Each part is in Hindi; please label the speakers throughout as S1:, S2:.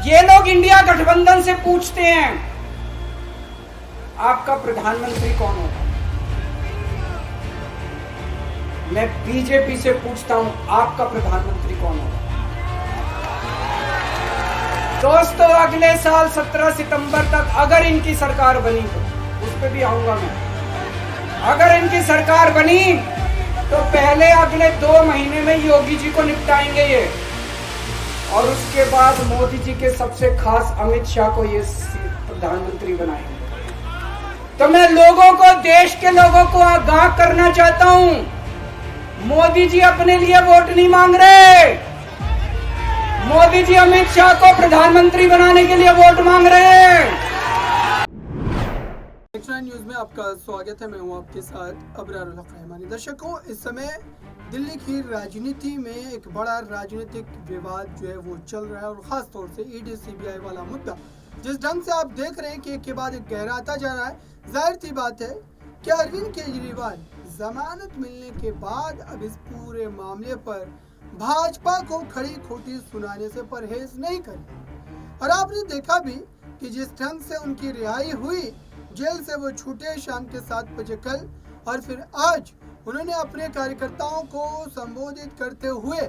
S1: ये लोग इंडिया गठबंधन से पूछते हैं आपका प्रधानमंत्री कौन होगा। मैं बीजेपी से पूछता हूं आपका प्रधानमंत्री कौन होगा। दोस्तों, अगले साल 17 सितंबर तक अगर इनकी सरकार बनी तो उस पर भी आऊंगा मैं। अगर इनकी सरकार बनी तो पहले अगले 2 महीने में योगी जी को निपटाएंगे ये, और उसके बाद मोदी जी के सबसे खास अमित शाह को ये प्रधानमंत्री बनाएंगे। तो मैं लोगों को, देश के लोगों को आगाह करना चाहता हूं, मोदी जी अपने लिए वोट नहीं मांग रहे। मोदी जी अमित शाह को प्रधानमंत्री बनाने के लिए वोट मांग रहे हैं।
S2: न्यूज में आपका स्वागत है। मैं हूं आपके साथ अबरारुल हक रहमानी। दर्शकों, इस समय दिल्ली की राजनीति में एक बड़ा राजनीतिक विवाद जो है वो चल रहा है, और खास तौर से ईडी सीबीआई वाला मुद्दा जिस ढंग से आप देख रहे हैं कि एक के बाद एक गहराता जा रहा है। जाहिर सी बात है कि अरविंद केजरीवाल जमानत मिलने के बाद अब इस पूरे मामले पर भाजपा को खड़ी खोटी सुनाने से परहेज नहीं करें। और आपने देखा भी कि जिस ढंग से उनकी रिहाई हुई, जेल से वो छूटे शाम के 7 बजे कल, और फिर आज उन्होंने अपने कार्यकर्ताओं को संबोधित करते हुए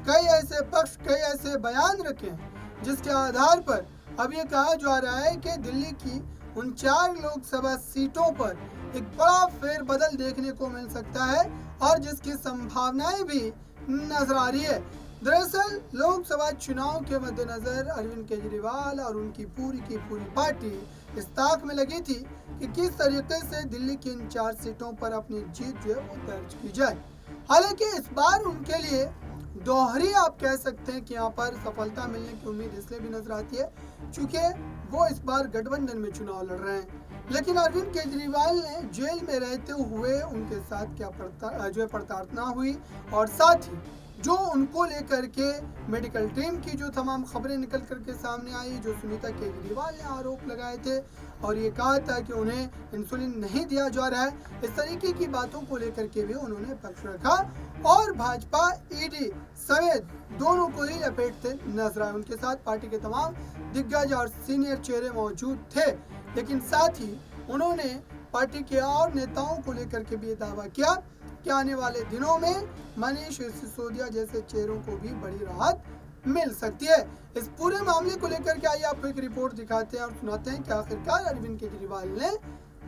S2: कई ऐसे पक्ष, कई ऐसे बयान रखे हैं जिसके आधार पर अब ये कहा जा रहा है कि दिल्ली की उन 4 लोकसभा सीटों पर एक बड़ा फेरबदल देखने को मिल सकता है, और जिसकी संभावनाएं भी नजर आ रही है। दरअसल लोकसभा चुनाव के मद्देनजर अरविंद केजरीवाल और उनकी पूरी पार्टी इस ताक में लगी थी कि किस तरीके से दिल्ली की इन 4 सीटों पर अपनी जीत जो है वो दर्ज की जाए। हालांकि इस बार उनके लिए दोहरी, आप कह सकते हैं कि यहाँ पर सफलता मिलने की उम्मीद इसलिए भी नजर आती है क्योंकि वो इस बार गठबंधन में चुनाव लड़ रहे हैं। लेकिन अरविंद केजरीवाल ने जेल में रहते हुए उनके साथ क्या प्रताड़ना हुई, और साथ ही जो उनको लेकर के मेडिकल टीम की जो तमाम खबरें निकल करके सामने आई, जो सुनीता केजरीवाल ने आरोप लगाए थे और ये कहा था कि उन्हें इंसुलिन नहीं दिया जा रहा है, इस तरीके की बातों को लेकर के भी उन्होंने पक्ष रखा, और भाजपा, ईडी समेत दोनों को ही लपेटते नजर आए। उनके साथ पार्टी के तमाम दिग्गज और सीनियर चेहरे मौजूद थे, लेकिन साथ ही उन्होंने पार्टी के और नेताओं को लेकर के भी दावा किया कि आने वाले दिनों में मनीष सिसोदिया जैसे चेहरों को भी बड़ी राहत मिल सकती है। इस पूरे मामले को लेकर के आइए आपको एक रिपोर्ट दिखाते हैं और सुनाते हैं कि आखिरकार अरविंद केजरीवाल ने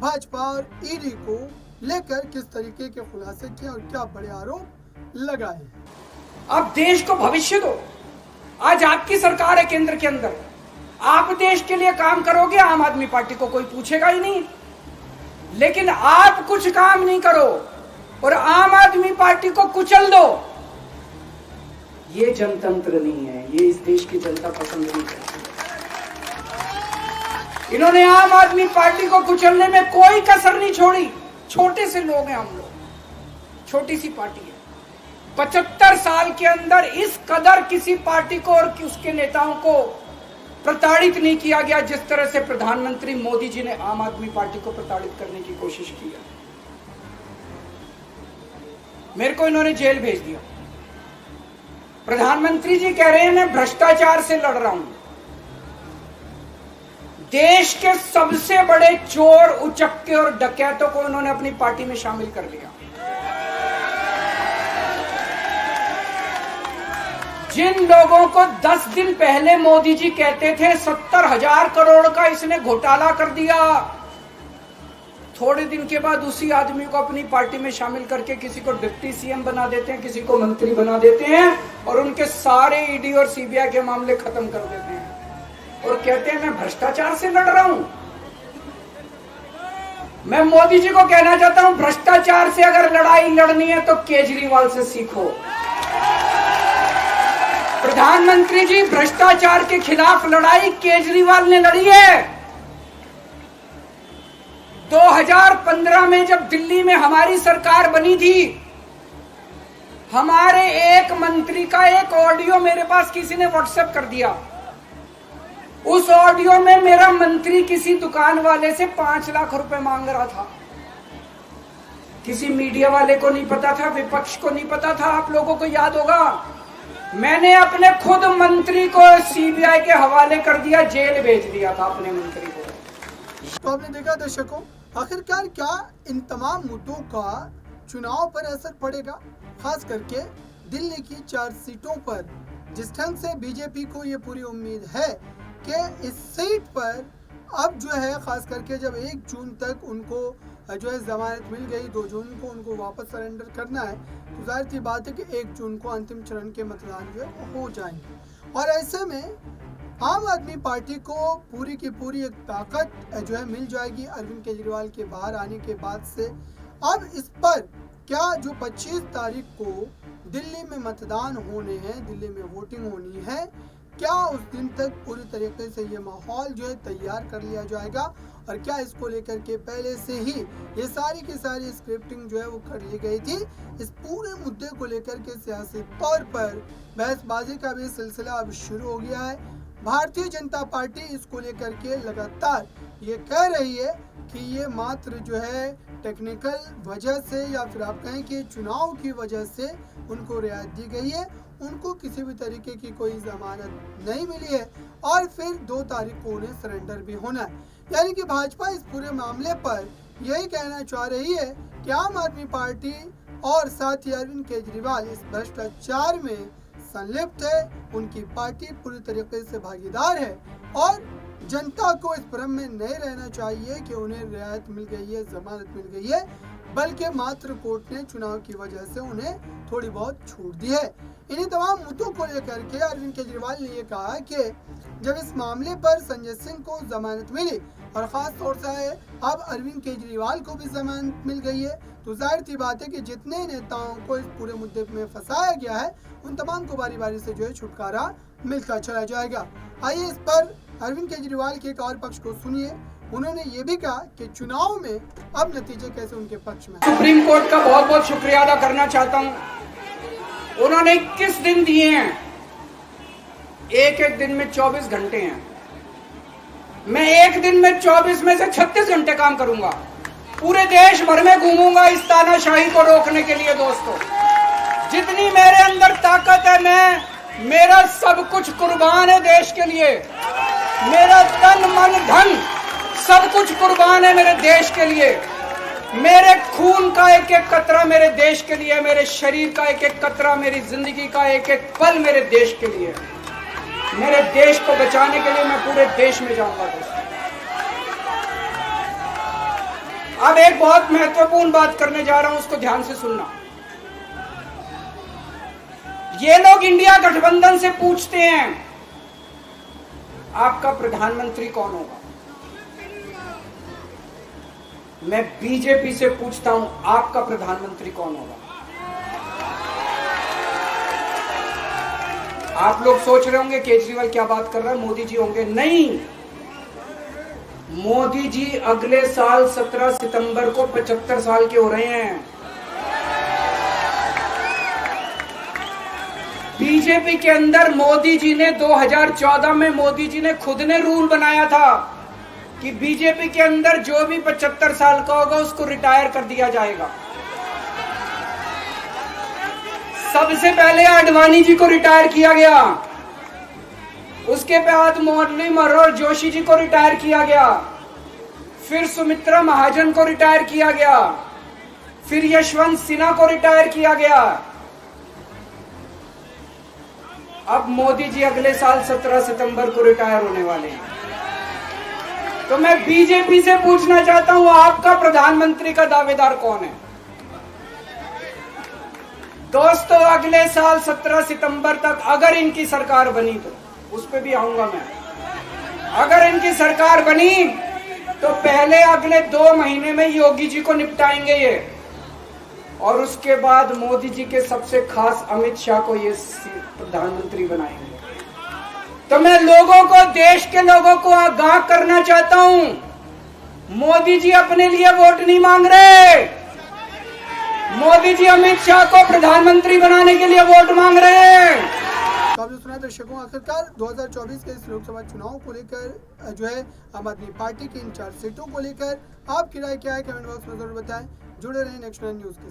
S2: भाजपा और ईडी को लेकर किस तरीके के खुलासे किए और क्या बड़े आरोप लगाए।
S1: अब देश को भविष्य दो। आज आपकी सरकार है केंद्र के अंदर, आप देश के लिए काम करोगे, आम आदमी पार्टी को कोई पूछेगा ही नहीं। लेकिन आप कुछ काम नहीं करो और आम आदमी पार्टी को कुचल दो, ये जनतंत्र नहीं है, ये इस देश की जनता पसंद नहीं करती। इन्होंने आम आदमी पार्टी को कुचलने में कोई कसर नहीं छोड़ी। छोटे से लोग हैं हम लोग, छोटी सी पार्टी है। 75 साल के अंदर इस कदर किसी पार्टी को और उसके नेताओं को प्रताड़ित नहीं किया गया जिस तरह से प्रधानमंत्री मोदी जी ने आम आदमी पार्टी को प्रताड़ित करने की कोशिश की है। मेरे को इन्होंने जेल भेज दिया। प्रधानमंत्री जी कह रहे हैं मैं भ्रष्टाचार से लड़ रहा हूं। देश के सबसे बड़े चोर, उचक्के और डकैतों को इन्होंने अपनी पार्टी में शामिल कर लिया। जिन लोगों को 10 दिन पहले मोदी जी कहते थे 70,000 करोड़ का इसने घोटाला कर दिया, थोड़े दिन के बाद उसी आदमी को अपनी पार्टी में शामिल करके किसी को डिप्टी सीएम बना देते हैं, किसी को मंत्री बना देते हैं, और उनके सारे ईडी और सीबीआई के मामले खत्म कर देते हैं और कहते हैं मैं भ्रष्टाचार से लड़ रहा हूं। मैं मोदी जी को कहना चाहता हूं, भ्रष्टाचार से अगर लड़ाई लड़नी है तो केजरीवाल से सीखो। प्रधानमंत्री जी, भ्रष्टाचार के खिलाफ लड़ाई केजरीवाल ने लड़ी है। 2015 में जब दिल्ली में हमारी सरकार बनी थी, हमारे एक मंत्री का एक ऑडियो मेरे पास किसी ने व्हाट्सएप कर दिया। उस ऑडियो में मेरा मंत्री किसी दुकान वाले से 5 लाख रुपए मांग रहा था। किसी मीडिया वाले को नहीं पता था, विपक्ष को नहीं पता था। आप लोगों को याद होगा मैंने अपने खुद मंत्री को सीबीआई के हवाले कर दिया, जेल भेज दिया था अपने मंत्री को।
S2: तो आपने देखा दर्शकों, आखिरकार क्या इन तमाम मुद्दों का चुनाव पर असर पड़ेगा, खास करके दिल्ली की 4 सीटों पर। जिस ढंग से बीजेपी को ये पूरी उम्मीद है कि इस सीट पर अब जो है, खास करके जब 1 जून तक उनको जो है जमानत मिल गई, 2 जून को उनको वापस सरेंडर करना है, तो जाहिर सी बात है कि 1 जून को अंतिम चरण के मतदान जो है वो हो जाएंगे। और ऐसे में आम आदमी पार्टी को पूरी की पूरी एक ताकत जो है मिल जाएगी अरविंद केजरीवाल के बाहर आने के बाद से। अब इस पर क्या जो 25 तारीख को दिल्ली में मतदान होने हैं, दिल्ली में वोटिंग होनी है, क्या उस दिन तक पूरी तरीके से ये माहौल जो है तैयार कर लिया जाएगा, और क्या इसको लेकर के पहले से ही ये सारी की सारी स्क्रिप्टिंग जो है वो कर ली गई थी। इस पूरे मुद्दे को लेकर के सियासी तौर पर बहसबाजी का भी सिलसिला अब शुरू हो गया है। भारतीय जनता पार्टी इसको लेकर के लगातार ये कह रही है कि ये मात्र जो है टेक्निकल वजह से, या फिर आप कहें कि चुनाव की वजह से उनको रियायत दी गई है, उनको किसी भी तरीके की कोई जमानत नहीं मिली है, और फिर 2 तारीख को उन्हें सरेंडर भी होना है। यानी कि भाजपा इस पूरे मामले पर यही कहना चाह रही है कि आम आदमी पार्टी और साथ ही अरविंद केजरीवाल इस भ्रष्टाचार में संलिप्त है, उनकी पार्टी पूरी तरीके से भागीदार है, और जनता को इस भ्रम में नहीं रहना चाहिए कि उन्हें रियायत मिल गई है, जमानत मिल गई है, बल्कि मात्र कोर्ट ने चुनाव की वजह से उन्हें थोड़ी बहुत छूट दी है। इन्हीं तमाम मुद्दों को लेकर के अरविंद केजरीवाल ने ये कहा कि जब इस मामले पर संजय सिंह को जमानत मिली, और ख़ास तौर से अब अरविंद केजरीवाल को भी जमानत मिल गई है, तो जाहिर सी बात है कि जितने नेताओं को इस पूरे मुद्दे में फंसाया गया है, उन तमाम को बारी बारी से जो है छुटकारा मिलता चला जाएगा। आइए इस पर अरविंद केजरीवाल के एक और पक्ष को सुनिए। उन्होंने ये भी कहा कि चुनाव में अब नतीजे कैसे उनके पक्ष में।
S1: सुप्रीम कोर्ट का बहुत बहुत शुक्रिया अदा करना चाहता हूँ। उन्होंने 21 दिन दिए हैं, एक दिन में 24 घंटे हैं। मैं एक दिन में 24 में से 36 घंटे काम करूंगा, पूरे देश भर में घूमूंगा इस तानाशाही को रोकने के लिए। दोस्तों, जितनी मेरे अंदर ताकत है, मेरा सब कुछ कुर्बान है देश के लिए। मेरा तन मन धन सब कुछ कुर्बान है मेरे देश के लिए। मेरे खून का एक एक कतरा मेरे देश के लिए, मेरे शरीर का एक एक कतरा, मेरी जिंदगी का एक एक पल मेरे देश के लिए। मेरे देश को बचाने के लिए मैं पूरे देश में जाऊंगा। दोस्तों, अब एक बहुत महत्वपूर्ण बात करने जा रहा हूं, उसको ध्यान से सुनना। ये लोग इंडिया गठबंधन से पूछते हैं आपका प्रधानमंत्री कौन होगा। मैं बीजेपी से पूछता हूं आपका प्रधानमंत्री कौन होगा। आप लोग सोच रहे होंगे केजरीवाल क्या बात कर रहा है, मोदी जी होंगे। नहीं, मोदी जी अगले साल 17 सितंबर को 75 साल के हो रहे हैं। बीजेपी के अंदर मोदी जी ने 2014 में मोदी जी ने खुद ने रूल बनाया था कि बीजेपी के अंदर जो भी 75 साल का होगा उसको रिटायर कर दिया जाएगा। सबसे पहले आडवाणी जी को रिटायर किया गया, उसके बाद मुरली मनोहर जोशी जी को रिटायर किया गया, फिर सुमित्रा महाजन को रिटायर किया गया, फिर यशवंत सिन्हा को रिटायर किया गया। अब मोदी जी अगले साल 17 सितंबर को रिटायर होने वाले हैं। तो मैं बीजेपी से पूछना चाहता हूं आपका प्रधानमंत्री का दावेदार कौन है। दोस्तों, अगले साल 17 सितंबर तक अगर इनकी सरकार बनी, तो उस पर भी आऊंगा मैं। अगर इनकी सरकार बनी तो पहले अगले 2 महीने में योगी जी को निपटाएंगे ये, और उसके बाद मोदी जी के सबसे खास अमित शाह को ये प्रधानमंत्री बनाएंगे। तो मैं लोगों को, देश के लोगों को आगाह करना चाहता हूं, मोदी जी अपने लिए वोट नहीं मांग रहे। मोदी जी अमित शाह को प्रधानमंत्री बनाने के लिए वोट मांग रहे हैं।
S2: तो आपने सुना दर्शकों, आखिरकार 2024 के इस लोकसभा चुनाव को लेकर जो है आम आदमी पार्टी की इन 4 सीटों को लेकर आपकी राय क्या है, कमेंट बॉक्स में जरूर बताएं। जुड़े रहें नेक्स्ट 9 न्यूज के।